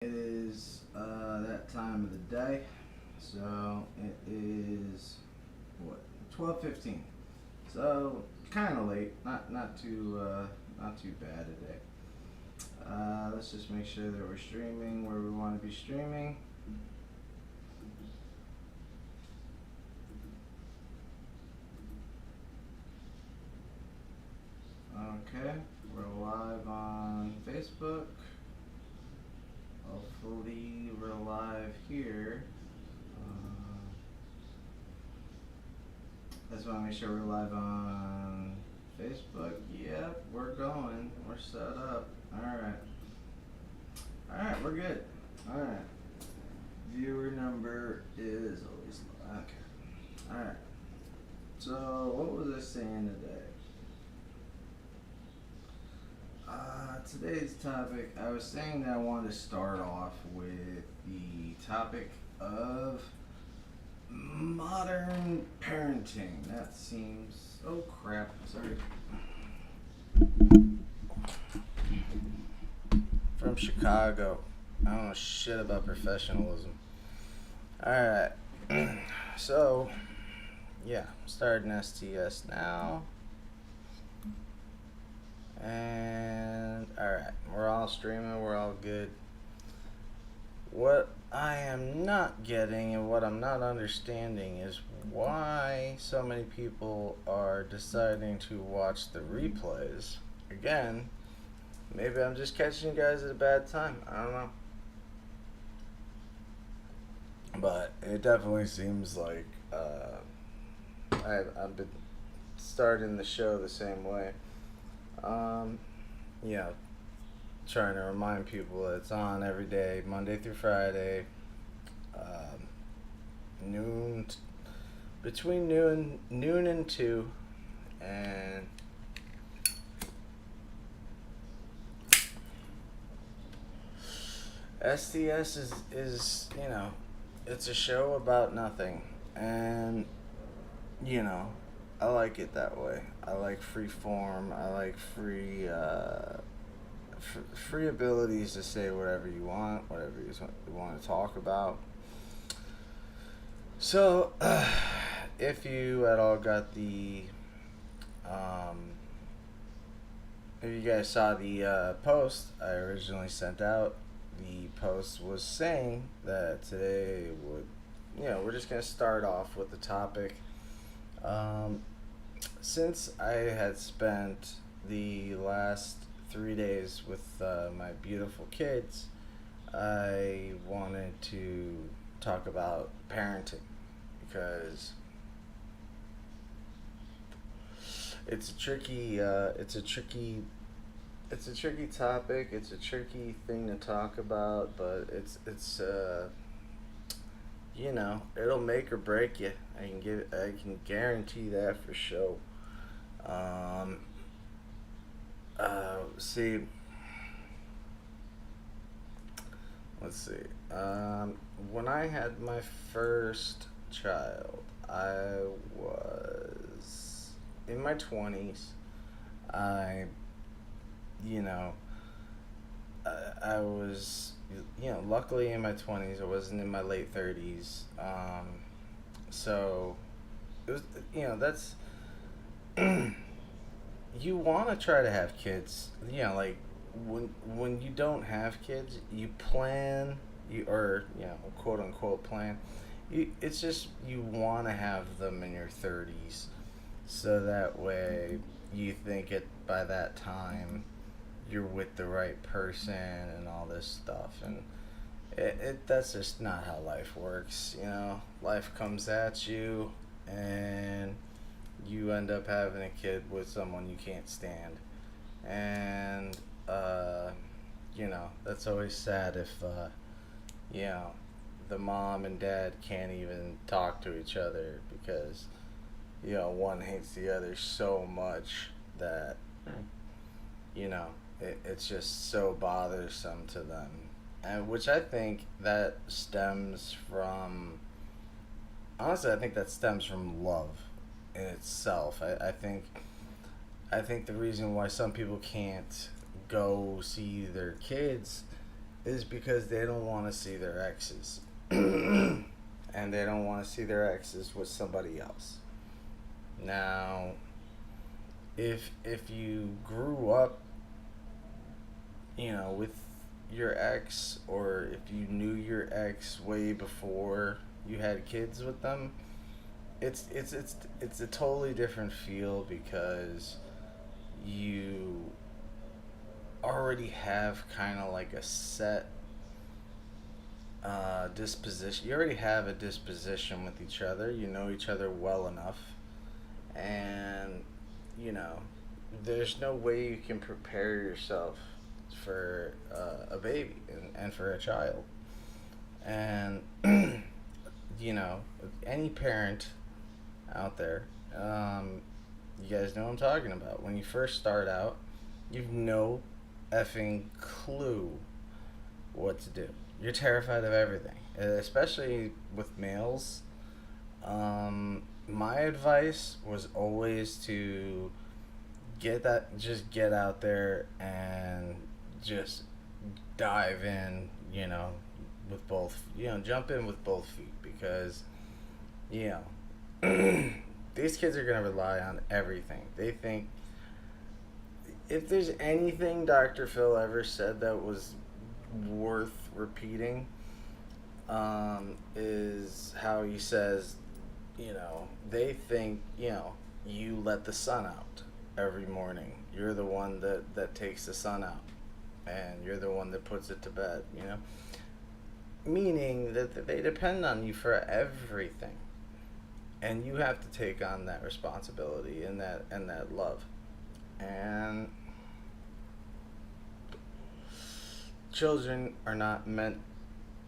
It is that time of the day, so it is what 12:15. So kind of late, not too bad today. Let's just make sure that we're streaming where we want to be streaming. Okay, we're live on Facebook. Hopefully, we're live here. I just want to make sure we're live on Facebook. Yep, we're going. We're set up. Alright. Alright, we're good. Alright. Viewer number is always okay. Alright. So, what was I saying today? Today's topic, I was saying that I wanted to start off with the topic of modern parenting. That seems. Oh crap, sorry. From Chicago. I don't know shit about professionalism. Alright. So, yeah, starting STS now. And alright, we're all streaming, we're all good. What I am not getting and what I'm not understanding is why so many people are deciding to watch the replays. Again, maybe I'm just catching you guys at a bad time. I don't know. But it definitely seems like I've been starting the show the same way. Yeah, trying to remind people that it's on every day, Monday through Friday, noon, between noon and 2, and STS is it's a show about nothing, and I like it that way. I like free form. I like free abilities to say whatever you want, whatever you want to talk about. So, if you at all got the, if you guys saw the post I originally sent out, the post was saying that today we're just gonna start off with the topic. Since I had spent the last 3 days with my beautiful kids, I wanted to talk about parenting because it's a tricky topic. It's a tricky thing to talk about, but it's it'll make or break you. I can guarantee that for sure. Um, see, let's see. When I had my first child, I was in my 20s. I, you know, I was, luckily in my 20s. I wasn't in my late 30s. So it was, that's you want to try to have kids. Like when you don't have kids, you plan or quote unquote plan. It's just you want to have them in your 30s, so that way you think it by that time you're with the right person and all this stuff, and that's just not how life works. Life comes at you, and you end up having a kid with someone you can't stand, and that's always sad if the mom and dad can't even talk to each other because one hates the other so much that it's just so bothersome to them, and which I think that stems from, honestly, I think that stems from love in itself. I think the reason why some people can't go see their kids is because they don't want to see their exes. And they don't want to see their exes with somebody else. Now, if you grew up, with your ex, or if you knew your ex way before you had kids with them, it's a totally different feel because you already have kind of like a set disposition. You already have a disposition with each other. You know each other well enough, and you know, there's no way you can prepare yourself for a baby and for a child. And any parent out there, you guys know what I'm talking about. When you first start out, you've no effing clue what to do. You're terrified of everything, especially with males. My advice was always to just get out there and just dive in, with both, jump in with both feet because, you know, these kids are going to rely on everything. They think if there's anything Dr. Phil ever said that was worth repeating, is how he says, they think, you let the sun out every morning. You're the one that takes the sun out, and you're the one that puts it to bed, Meaning that they depend on you for everything. And you have to take on that responsibility and that love. And children are not meant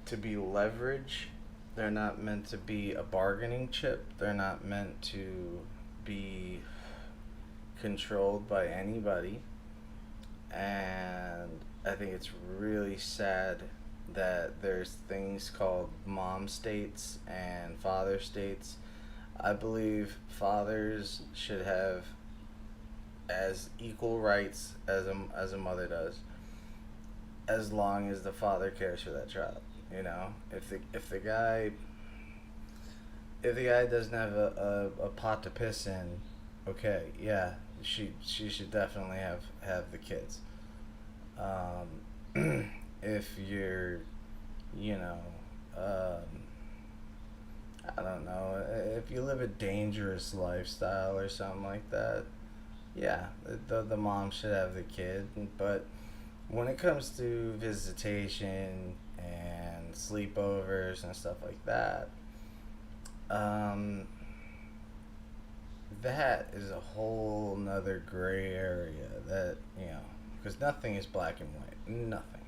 to be leverage. They're not meant to be a bargaining chip. They're not meant to be controlled by anybody. And I think it's really sad that there's things called mom states and father states. I believe fathers should have as equal rights as a mother does, as long as the father cares for that child. If the guy doesn't have a pot to piss in, okay, yeah, she should definitely have the kids. If you're, you know, I don't know, if you live a dangerous lifestyle or something like that, yeah, the mom should have the kid. But when it comes to visitation and sleepovers and stuff like that, um, that is a whole nother gray area that, because nothing is black and white. Nothing.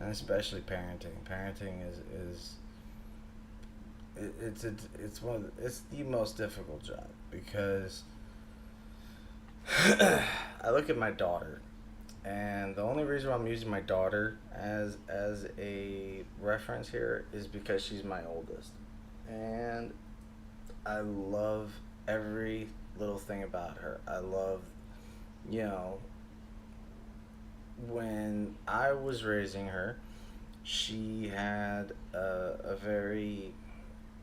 And especially parenting. Parenting is it's the most difficult job because I look at my daughter, and the only reason why I'm using my daughter as a reference here is because she's my oldest, and I love every little thing about her. I love, you know, when I was raising her, she had a very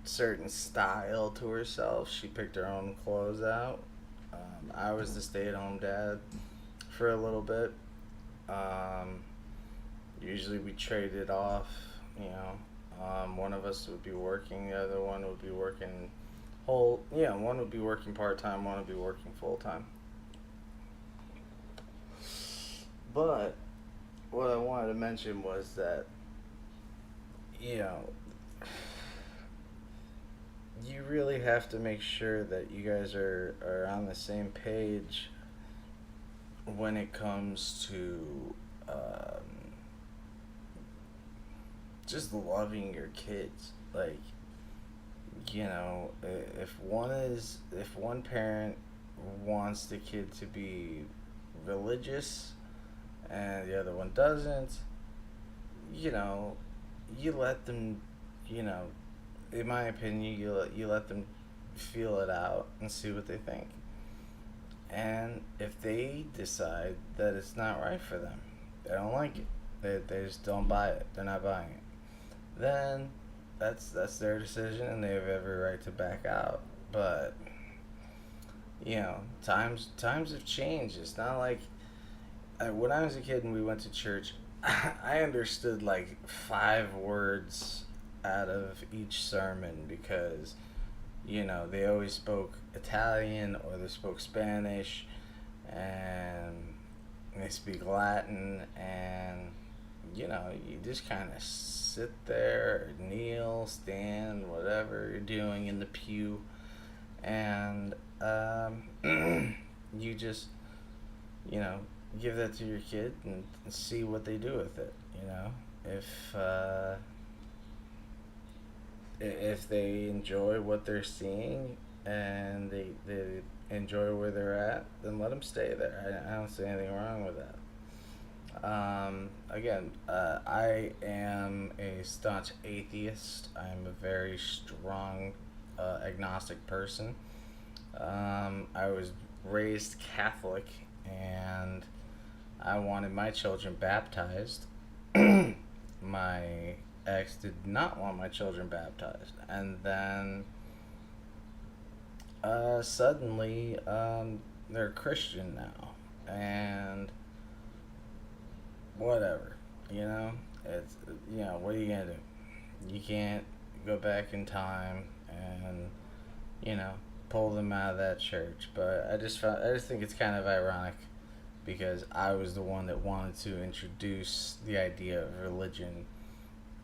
certain style to herself. She picked her own clothes out. I was the stay-at-home dad for a little bit. Um, Usually we traded off. One of us would be working, the other one would be working one would be working part time, one would be working full time. But what I wanted to mention was that you know you really have to make sure that you guys are on the same page when it comes to just loving your kids. Like, if one parent wants the kid to be religious and the other one doesn't, you know, you let them, you know, in my opinion, you let them feel it out and see what they think. And if they decide that it's not right for them, they don't like it, They just don't buy it. They're not buying it. Then that's their decision, and they have every right to back out. But times have changed. It's not like when I was a kid and we went to church. I understood like 5 words out of each sermon because they always spoke Italian or they spoke Spanish, and they speak Latin, and you just kind of sit there, kneel, stand, whatever you're doing in the pew, and you just you know give that to your kid and see what they do with it. If if they enjoy what they're seeing and they enjoy where they're at, then let them stay there. I don't see anything wrong with that. Again, I am a staunch atheist. I'm a very strong agnostic person. I was raised Catholic, and I wanted my children baptized. My ex did not want my children baptized. And then suddenly they're Christian now. And whatever, it's, what are you going to do? You can't go back in time and, you know, pull them out of that church. But I just think it's kind of ironic because I was the one that wanted to introduce the idea of religion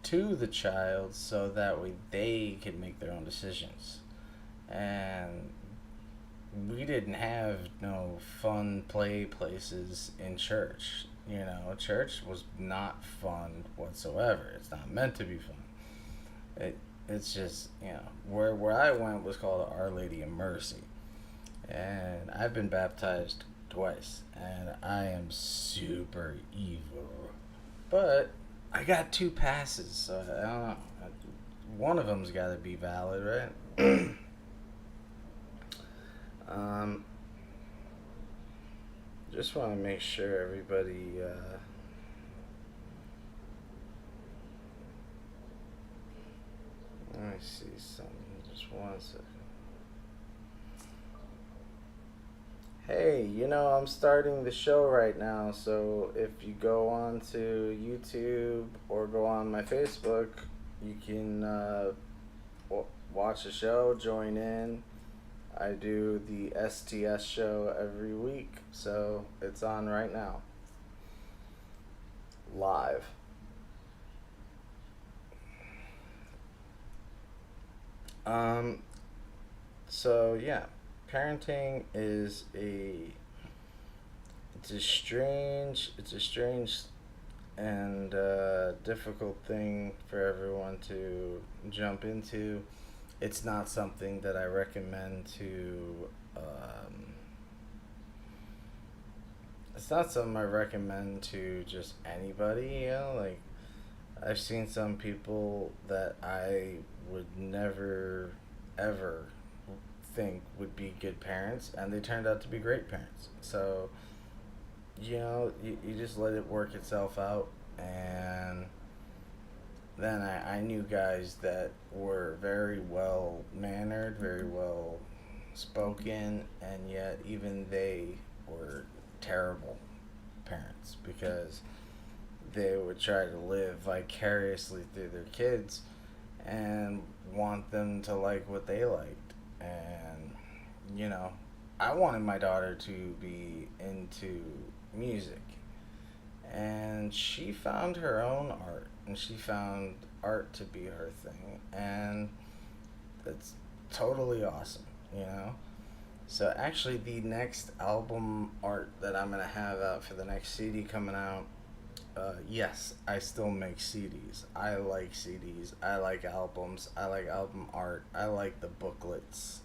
to the child so that way they could make their own decisions. And we didn't have no fun play places in church. Church was not fun whatsoever. It's not meant to be fun. It's just, where I went was called Our Lady of Mercy. And I've been baptized twice, and I am super evil. But I got 2 passes, so I don't know. One of them's got to be valid, right? Just want to make sure everybody. Let me see something. Just 1 second. Hey, I'm starting the show right now, so if you go on to YouTube or go on my Facebook, you can watch the show, join in. I do the STS show every week, so it's on right now. Live. So yeah, parenting is it's a strange and difficult thing for everyone to jump into. It's not something that I recommend to. It's not something I recommend to just anybody. Like I've seen some people that I would never ever think would be good parents, and they turned out to be great parents. So you just let it work itself out. And then I knew guys that were very well mannered, very well spoken, and yet even they were terrible parents because they would try to live vicariously through their kids and want them to like what they liked. And I wanted my daughter to be into music, and she found her own art, and she found art to be her thing, and it's totally awesome. So actually the next album art that I'm gonna have out for the next CD coming out, yes, I still make CDs. I like CDs. I like albums. I like album art. I like the booklets.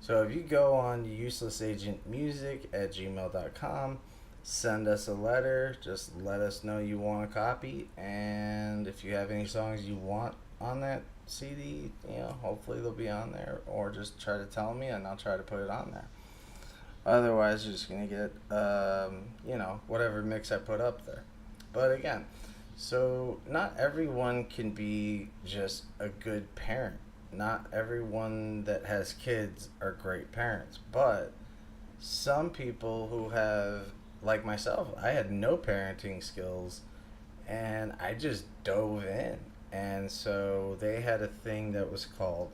So if you go on uselessagentmusic@gmail.com, send us a letter. Just let us know you want a copy, and if you have any songs you want on that CD, hopefully they'll be on there, or just try to tell me and I'll try to put it on there. Otherwise, you're just gonna get, whatever mix I put up there. But again, so not everyone can be just a good parent. Not everyone that has kids are great parents. But some people who have, like myself, I had no parenting skills and I just dove in. And so they had a thing that was called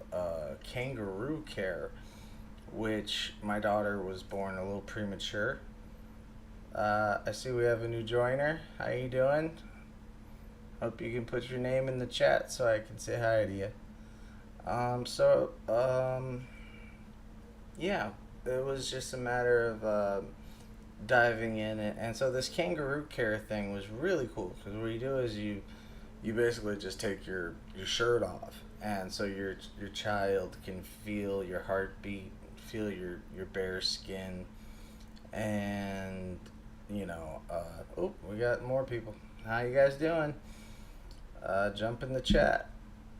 kangaroo care, which my daughter was born a little premature. I see we have a new joiner. How you doing? Hope you can put your name in the chat so I can say hi to you. So yeah, it was just a matter of diving in, and so this kangaroo care thing was really cool because what you do is you basically just take your shirt off, and so your child can feel your heartbeat, feel your bare skin, and oh, we got more people. How you guys doing? Jump in the chat.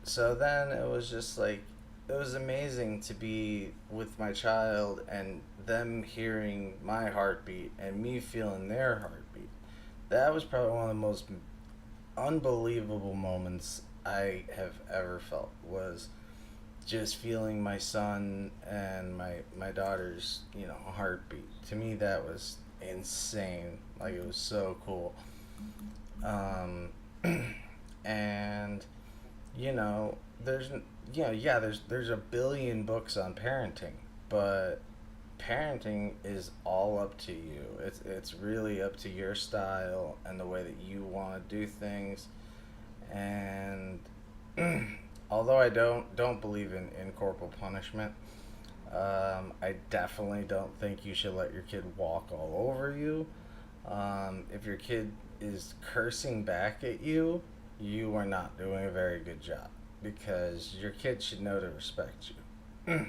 So then it was just like it was amazing to be with my child and them hearing my heartbeat and me feeling their heartbeat. That was probably one of the most unbelievable moments I have ever felt, was just feeling my son and my daughter's heartbeat. To me that was insane. Like, it was so cool. um and you know there's yeah, there's a billion books on parenting, but parenting is all up to you. It's really up to your style and the way that you want to do things. And although I don't believe in corporal punishment, I definitely don't think you should let your kid walk all over you. If your kid is cursing back at you, you are not doing a very good job, because your kid should know to respect you.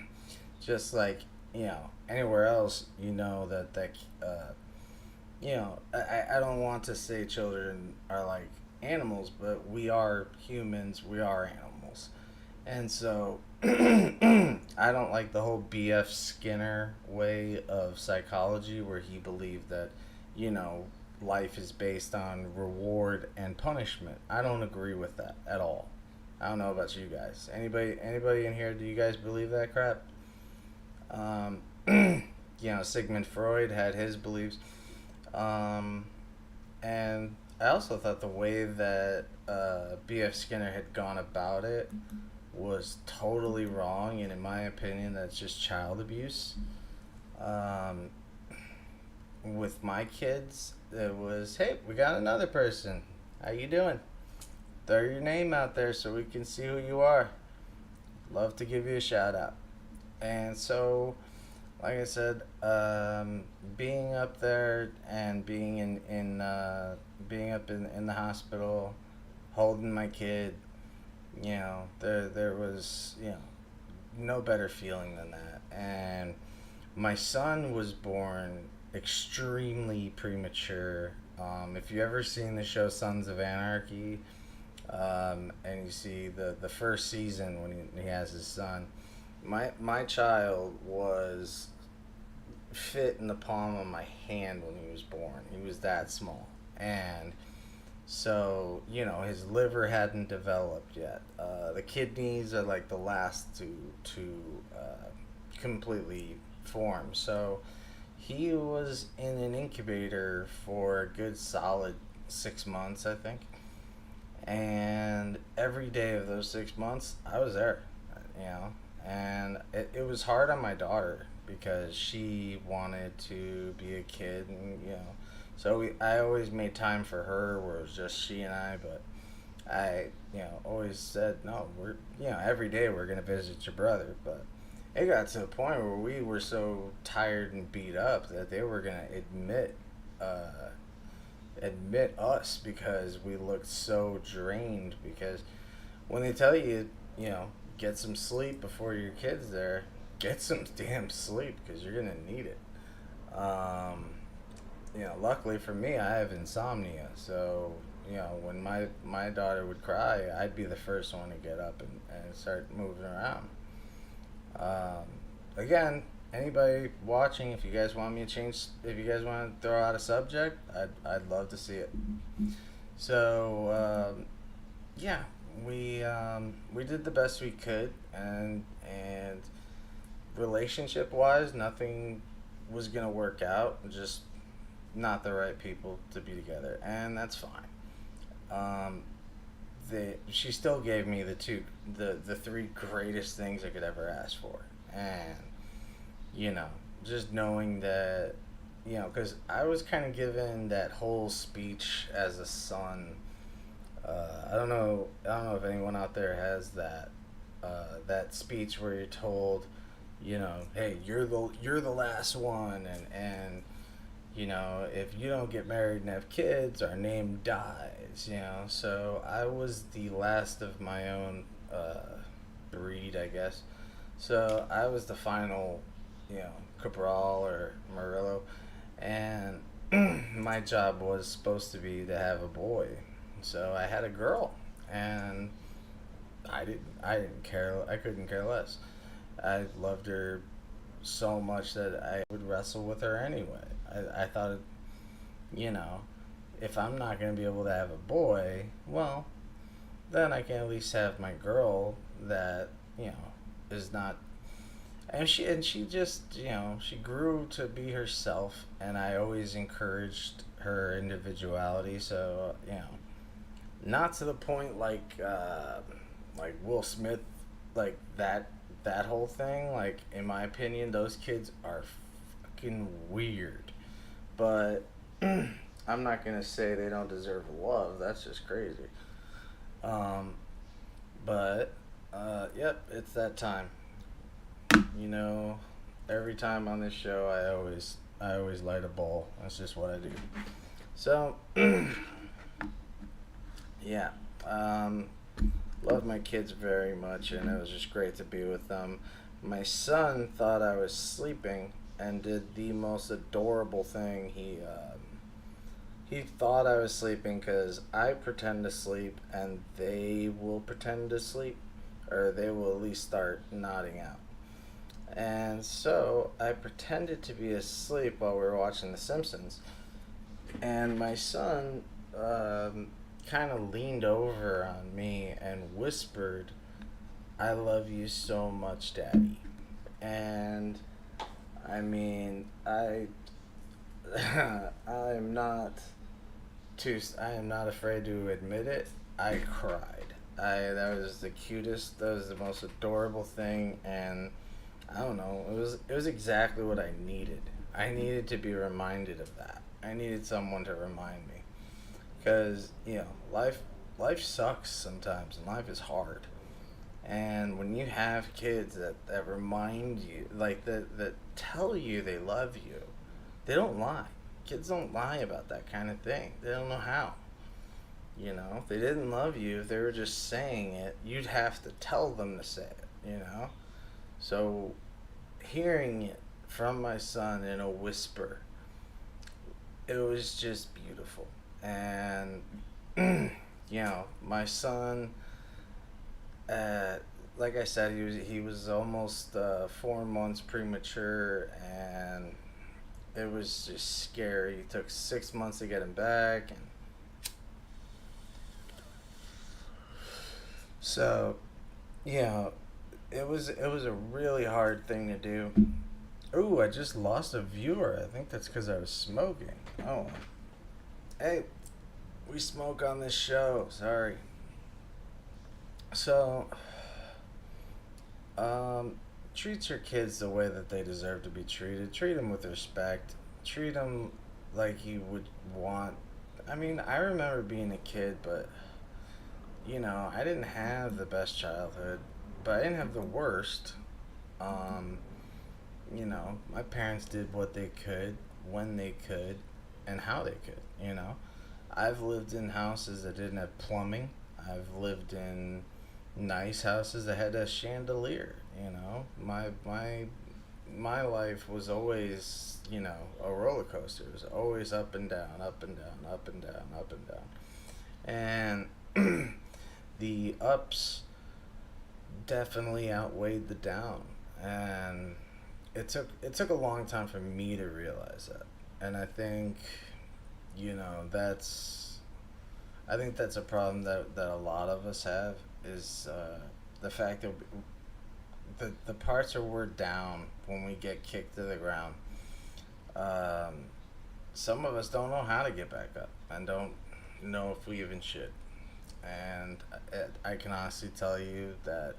Just like, anywhere else, I don't want to say children are like animals, but we are humans, we are animals. And so I don't like the whole B.F. Skinner way of psychology, where he believed that, you know, life is based on reward and punishment. I don't agree with that at all. I don't know about you guys. Anybody in here, do you guys believe that crap? Um, Sigmund Freud had his beliefs. And I also thought the way that B.F. Skinner had gone about it was totally wrong, and in my opinion, that's just child abuse. Um, with my kids, it was, hey, we got another person. How you doing? Throw your name out there so we can see who you are. Love to give you a shout out. And so, like I said, being up there and being being up in the hospital, holding my kid, there was no better feeling than that. And my son was born extremely premature. If you ever seen the show Sons of Anarchy, and you see the first season when he has his son, my child was fit in the palm of my hand when he was born. He was that small. And so, his liver hadn't developed yet. The kidneys are like the last to completely form. So he was in an incubator for a good solid 6 months, I think. And every day of those 6 months, I was there, and it was hard on my daughter because she wanted to be a kid, and so I always made time for her where it was just she and I. But I always said, no, we're every day we're gonna visit your brother. But it got to a point where we were so tired and beat up that they were gonna admit us because we looked so drained. Because when they tell you, get some sleep before your kid's there, get some damn sleep because you're gonna need it. Luckily for me, I have insomnia, so when my daughter would cry, I'd be the first one to get up and start moving around. Again, anybody watching, if you guys want me to change, if you guys want to throw out a subject, I'd love to see it. So yeah, we did the best we could, and relationship wise, nothing was gonna work out. Just not the right people to be together, and that's fine. Um, she still gave me the three greatest things I could ever ask for, and you know, just knowing that, because I was kind of given that whole speech as a son. I don't know if anyone out there has that speech where you're told, hey, you're the last one, and if you don't get married and have kids, our name dies. So I was the last of my own breed, I guess. So I was the final, Cabral or Murillo, and my job was supposed to be to have a boy. So I had a girl, and I didn't care. I couldn't care less. I loved her so much that I would wrestle with her anyway. I thought, you know, if I'm not going to be able to have a boy, well, then I can at least have my girl that, is not. And she just, she grew to be herself, and I always encouraged her individuality. So, not to the point like Will Smith, like that whole thing. Like, in my opinion, those kids are fucking weird. But I'm not gonna say they don't deserve love. That's just crazy. Um, but yep, it's that time. You know, every time on this show, I always light a bowl. That's just what I do. So yeah, um, love my kids very much, and it was just great to be with them. My son thought I was sleeping and did the most adorable thing. He thought I was sleeping because I pretend to sleep and they will pretend to sleep, or they will at least start nodding out. And so I pretended to be asleep while we were watching The Simpsons, and my son kind of leaned over on me and whispered, "I love you so much, Daddy." And I mean, I'm not I am not afraid to admit it. I cried. That was the cutest. That was the most adorable thing, and I don't know. It was exactly what I needed. I needed to be reminded of that. I needed someone to remind me, because life sucks sometimes, and life is hard. And when you have kids that remind you, like that tell you they love you, they don't lie. Kids don't lie about that kind of thing. They don't know how. If they didn't love you, if they were just saying it, you'd have to tell them to say it. So hearing it from my son in a whisper, it was just beautiful. And my son, uh, like I said, he was almost 4 months premature, and it was just scary. It took 6 months to get him back, and so yeah, it was a really hard thing to do. Ooh, I just lost a viewer. I think that's because I was smoking. Oh, hey, we smoke on this show. Sorry. So, um, treat your kids the way that they deserve to be treated. Treat them with respect. Treat them like you would want. I mean, I remember being a kid, but I didn't have the best childhood, but I didn't have the worst. Um, my parents did what they could, when they could, and how they could. I've lived in houses that didn't have plumbing. I've lived in nice houses that had a chandelier. My life was always, a roller coaster. It was always up and down, up and down, up and down, up and down. And the ups definitely outweighed the down. And it took a long time for me to realize that. And I think, that's I think that's a problem that a lot of us have is the fact that the parts are we're down when we get kicked to the ground. Um, some of us don't know how to get back up and don't know if we even should. And I can honestly tell you that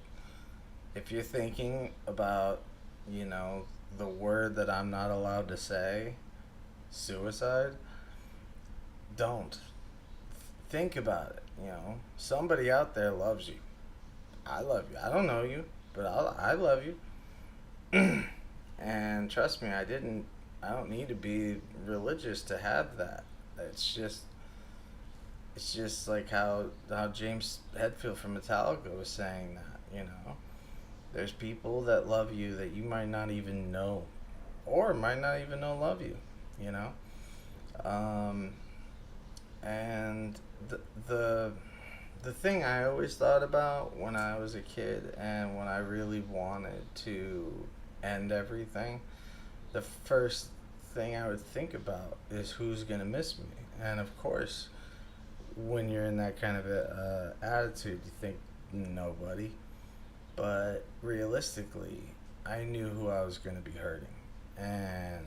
if you're thinking about, you know, the word that I'm not allowed to say, suicide, don't. Think about it. You know, somebody out there loves you. I love you. I don't know you, but I love you. And trust me, I don't need to be religious to have that. It's just, it's just like how James Hetfield from Metallica was saying that. You know, there's people that love you that you might not even know, or might not even know love you. You know, um, and the the the thing I always thought about when I was a kid and when I really wanted to end everything, the first thing I would think about is who's gonna miss me. And of course, when you're in that kind of a, attitude, you think nobody. But realistically, I knew who I was gonna be hurting, and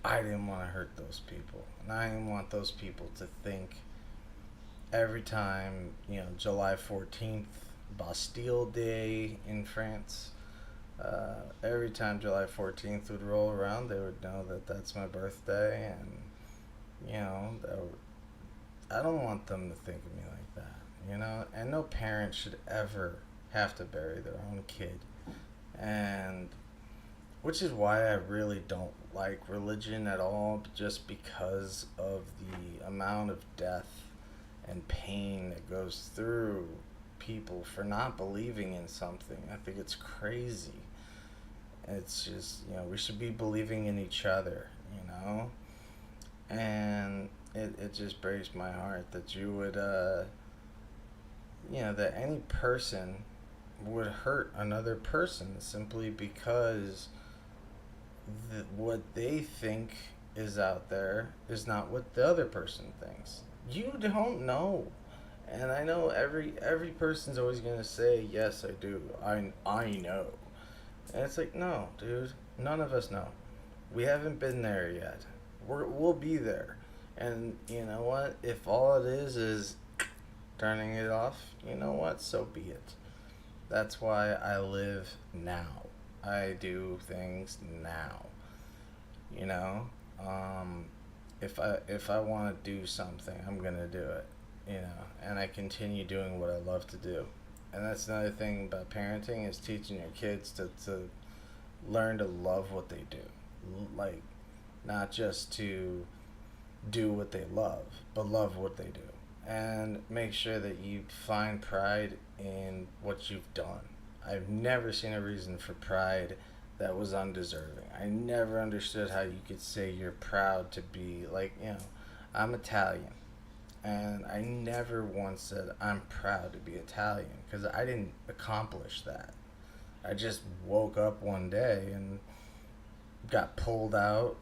I didn't want to hurt those people, and I didn't want those people to think every time, you know, July 14th, Bastille Day in France, every time July 14th would roll around, they would know that that's my birthday, and, you know, I don't want them to think of me like that, you know? And no parent should ever have to bury their own kid. And which is why I really don't like religion at all, just because of the amount of death and pain that goes through people for not believing in something. I think it's crazy. It's just, you know, we should be believing in each other, you know? And it just breaks my heart that you would, you know, that any person would hurt another person simply because what they think is out there is not what the other person thinks. You don't know. And I know every person's always gonna say, "Yes, I do. I know." And it's like, no, dude. None of us know. We haven't been there yet. We'll be there. And you know what? If all it is turning it off, you know what? So be it. That's why I live now. I do things now. You know, um, if I want to do something, I'm gonna do it. You know, and I continue doing what I love to do. And that's another thing about parenting is teaching your kids to learn to love what they do, like not just to do what they love, but love what they do, and make sure that you find pride in what you've done. I've never seen a reason for pride that was undeserving. I never understood how you could say you're proud to be like, you know, I'm Italian. And I never once said I'm proud to be Italian because I didn't accomplish that. I just woke up one day and got pulled out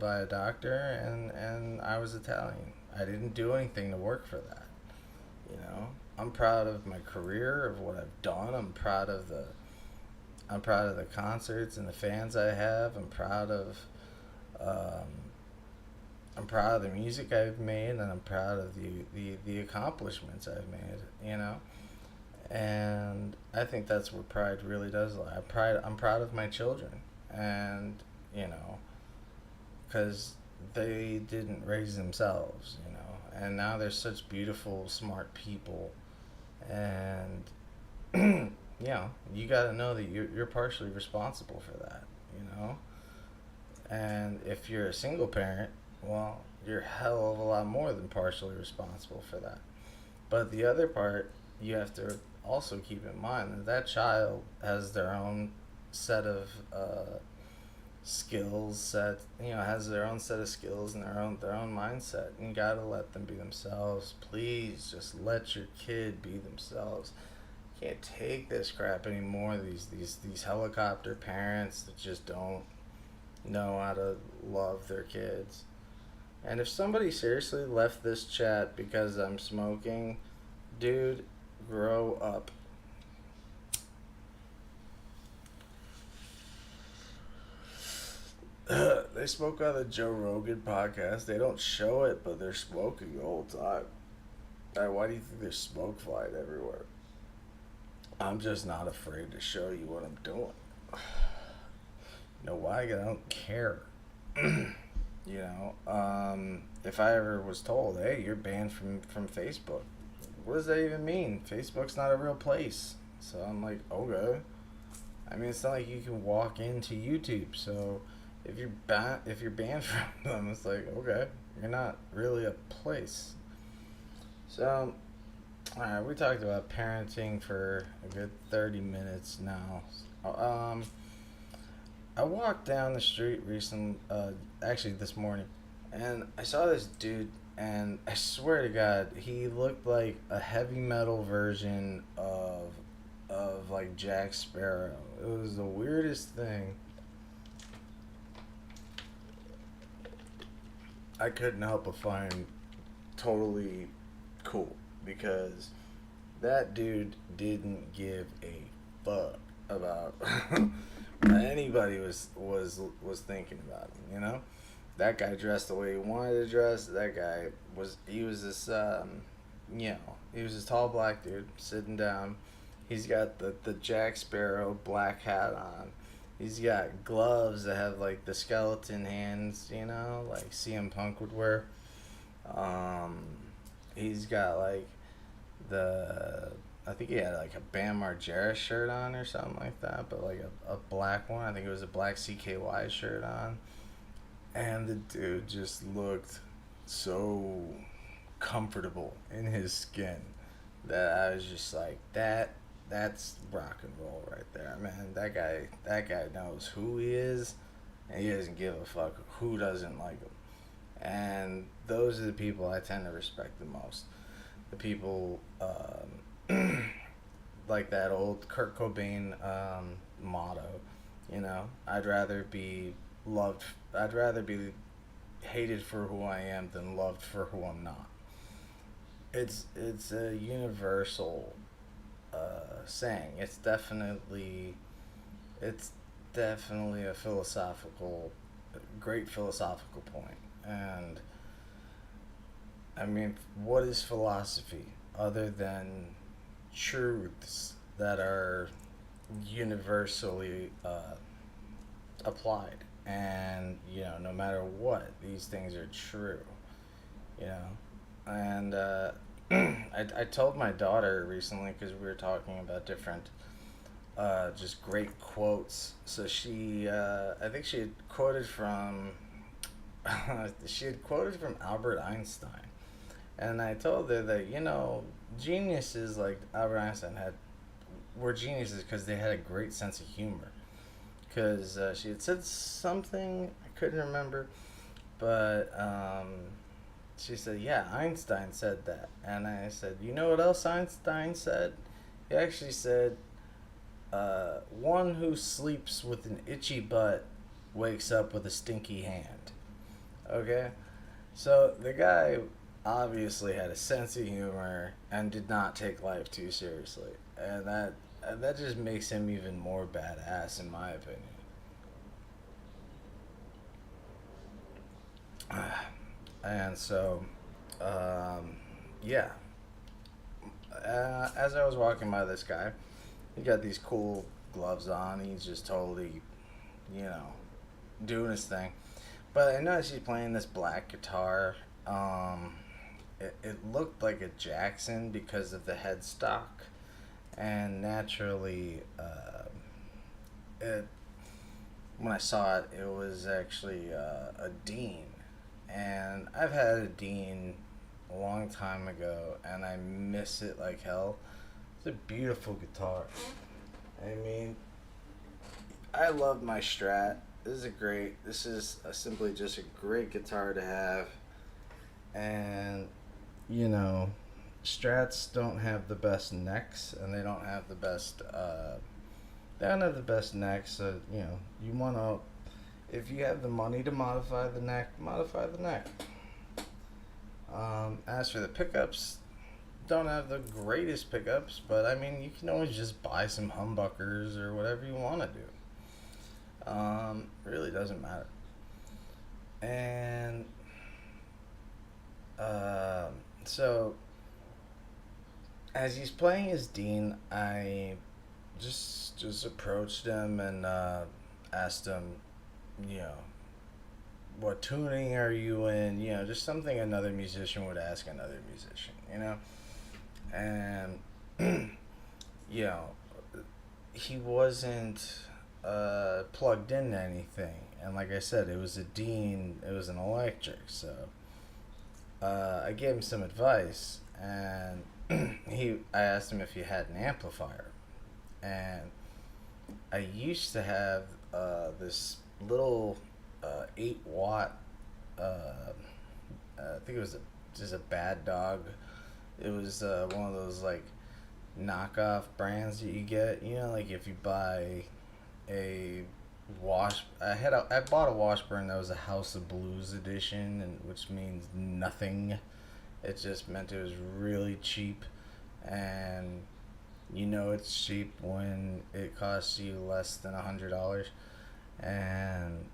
by a doctor, and I was Italian. I didn't do anything to work for that. You know, I'm proud of my career, of what I've done. I'm proud of the concerts and the fans I have. Um, I'm proud of the music I've made, and I'm proud of the accomplishments I've made. You know, and I think that's where pride really does lie. I'm proud of my children, and you know, because they didn't raise themselves. You know, and now they're such beautiful, smart people, and you know, you got to know that you're partially responsible for that. You know, and if you're a single parent, well, you're a hell of a lot more than partially responsible for that. But the other part, you have to also keep in mind that that child has their own set of skills set, you know, has their own set of skills and their own mindset, and you gotta let them be themselves. Please just let your kid be themselves. Can't take this crap anymore. These helicopter parents that just don't know how to love their kids. And if somebody seriously left this chat because I'm smoking, dude, grow up. They smoke on the Joe Rogan podcast. They don't show it, but they're smoking the whole time. Why do you think there's smoke flying everywhere? I'm just not afraid to show you what I'm doing. You know why? 'Cause I don't care. If I ever was told, hey, you're banned from Facebook, what does that even mean? Facebook's not a real place. So I'm like, okay. I mean, it's not like you can walk into YouTube. So if you're banned from them, it's like, okay, you're not really a place. So, all right, we talked about parenting for a good 30 minutes now. Um, I walked down the street actually this morning, and I saw this dude, and I swear to God, he looked like a heavy metal version of like Jack Sparrow. It was the weirdest thing. I couldn't help but find totally cool because that dude didn't give a fuck about what anybody was thinking about him, you know? That guy dressed the way he wanted to dress. That guy he was this he was this tall black dude sitting down. He's got the Jack Sparrow black hat on. He's got gloves that have like the skeleton hands, like CM Punk would wear. Um, he's got like the I think he had like a Bam Margera shirt on or something like that, but like a black one. I think it was a black CKY shirt on. And the dude just looked so comfortable in his skin that I was just like, that's rock and roll right there, man. That guy knows who he is, and he doesn't give a fuck who doesn't like him. And those are the people I tend to respect the most. The people like that old Kurt Cobain motto, I'd rather be loved. I'd rather be hated for who I am than loved for who I'm not. It's a universal saying. It's definitely a great philosophical point. And I mean, what is philosophy other than truths that are universally applied? And no matter what, these things are true. You know, and I told my daughter recently because we were talking about different just great quotes. So I think she had quoted from Albert Einstein, and I told her that geniuses like Albert Einstein were geniuses because they had a great sense of humor. Because she had said something I couldn't remember, but she said, "Yeah, Einstein said that," and I said, "You know what else Einstein said? He actually said." One who sleeps with an itchy butt wakes up with a stinky hand. Okay? So the guy obviously had a sense of humor and did not take life too seriously. And that just makes him even more badass in my opinion. And so, yeah. As I was walking by this guy, he got these cool gloves on. He's just totally, you know, doing his thing. But I noticed he's playing this black guitar. It looked like a Jackson because of the headstock. And naturally, it when I saw it, it was actually a Dean. And I've had a Dean a long time ago, and I miss it like hell. It's a beautiful guitar. I mean, I love my Strat. This is simply just a great guitar to have. And, Strats don't have the best necks, and they don't have the best, necks. So, you want to, if you have the money to modify the neck, modify the neck. As for the pickups, don't have the greatest pickups, but I mean, you can always just buy some humbuckers or whatever you want to do. Really doesn't matter. And um, so, as he's playing as Dean, I just approached him and asked him, you know, what tuning are you in? You know, just something another musician would ask another musician. You know, and you know, he wasn't plugged into anything. And like I said, it was a Dean. It was an electric. So I gave him some advice, and I asked him if he had an amplifier, and I used to have this little 8 watt. I think it was just a Bad Dog. It was one of those like knockoff brands that you get. You know, like if you buy a I bought a Washburn that was a House of Blues edition, and which means nothing. It just meant it was really cheap, and you know it's cheap when it costs you less than $100, and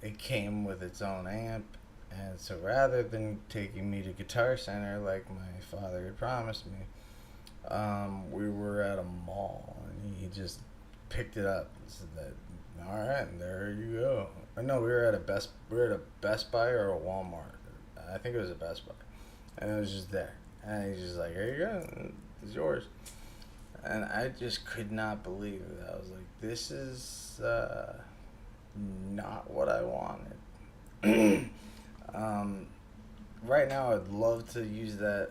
it came with its own amp. And so rather than taking me to Guitar Center like my father had promised me, we were at a mall, and he just picked it up and said that, all right, and there you go. Or no, we were at a Best Buy or a Walmart. I think it was a Best Buy, and it was just there. And he's just like, here you go, it's yours. And I just could not believe it. I was like, this is not what I wanted. Right now, I'd love to use that.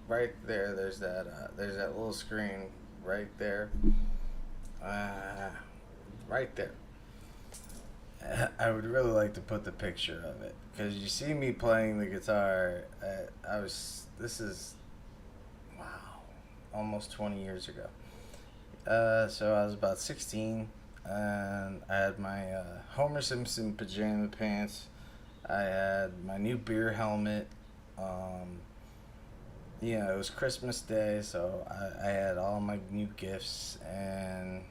Right there, there's that little screen right there. Uh, right there. I would really like to put the picture of it because you see me playing the guitar. This is, wow, almost 20 years ago. So I was about 16, and I had my Homer Simpson pajama pants. I had my new beer helmet. Um, it was Christmas Day, so I had all my new gifts, and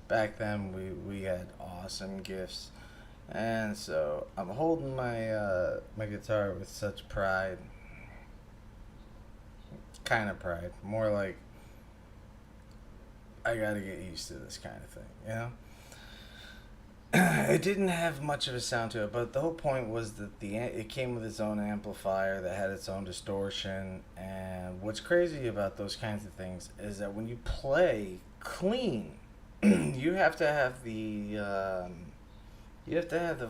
back then we had awesome gifts, and so I'm holding my guitar with such pride, kind of pride, more like I gotta get used to this kind of thing. It didn't have much of a sound to it, but the whole point was that it came with its own amplifier that had its own distortion. And what's crazy about those kinds of things is that when you play clean, you have to have the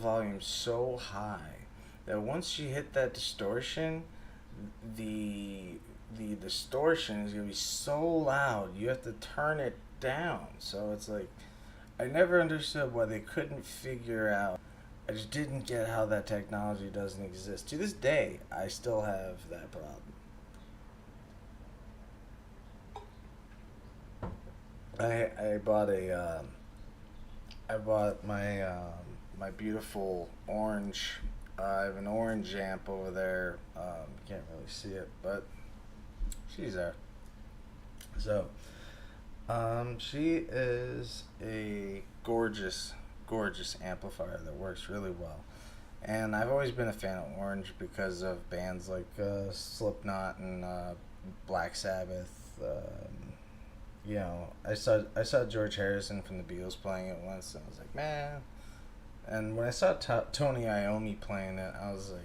volume so high that once you hit that distortion, the the distortion is gonna be so loud. You have to turn it down. So it's like I never understood why they couldn't figure out. I just didn't get how that technology doesn't exist. To this day, I still have that problem. I bought I bought my beautiful orange. I have an orange amp over there. You can't really see it, but she's there. So, she is a gorgeous, gorgeous amplifier that works really well. And I've always been a fan of Orange because of bands like Slipknot and Black Sabbath. I saw George Harrison from the Beatles playing it once, and I was like, man. And when I saw Tony Iommi playing it, I was like,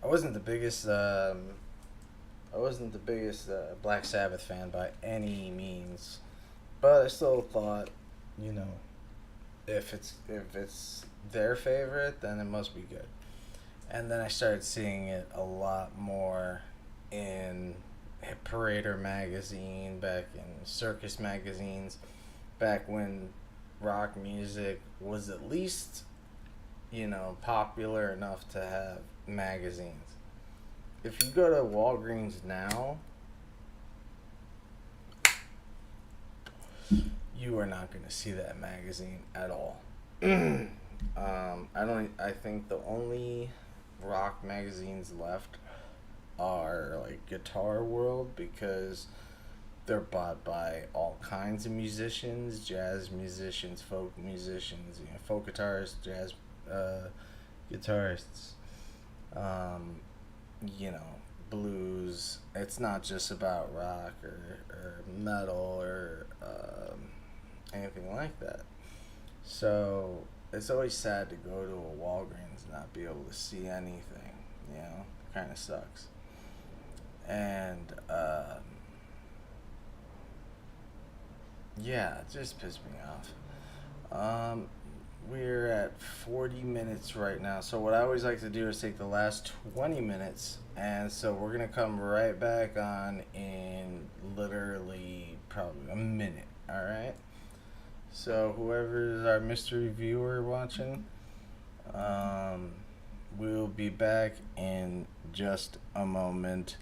I wasn't the biggest. I wasn't the biggest Black Sabbath fan by any means, but I still thought, you know, if it's their favorite, then it must be good. And then I started seeing it a lot more in Hit Parader magazine, back in Circus magazines, back when rock music was at least, popular enough to have magazines. If you go to Walgreens now, you are not going to see that magazine at all. I don't. I think the only rock magazines left are like Guitar World, because they're bought by all kinds of musicians, jazz musicians, folk musicians, folk guitarists, jazz guitarists, um, you know, blues. It's not just about rock or metal or anything like that. So it's always sad to go to a Walgreens and not be able to see anything. Kind of sucks. And yeah, it just pissed me off. We're at 40 minutes right now. So what I always like to do is take the last 20 minutes, and so we're going to come right back on in literally probably a minute, all right? So whoever is our mystery viewer watching, we'll be back in just a moment.